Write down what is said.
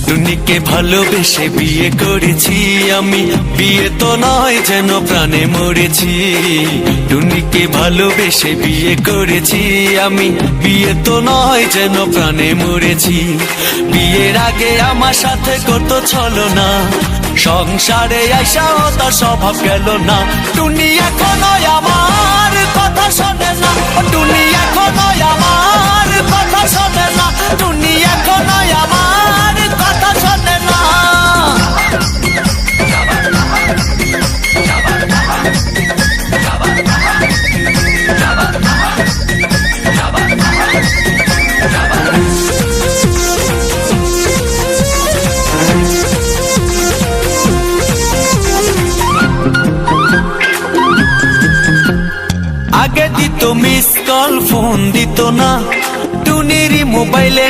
টুনিকে ভালোবেসে বিয়ে করেছি আমি, বিয়ে তো নয় যেন প্রাণে মরেছি। টুনিকে ভালোবেসে বিয়ে করেছি আমি, বিয়ে তো নয় যেন প্রাণে মরেছি। বিয়ের আগে আমার সাথে কত ছলনা, সংসারে আইসাও তার স্বভাব গেল না। টুনি এখনো আমার কথা শোনে না, টুনি এখনো আমার কথা শোনে না, টুনি এখনো আমার কথা শোনে না। আগে দিত মিস কল, ফোন দিত না। টুনির মোবাইলে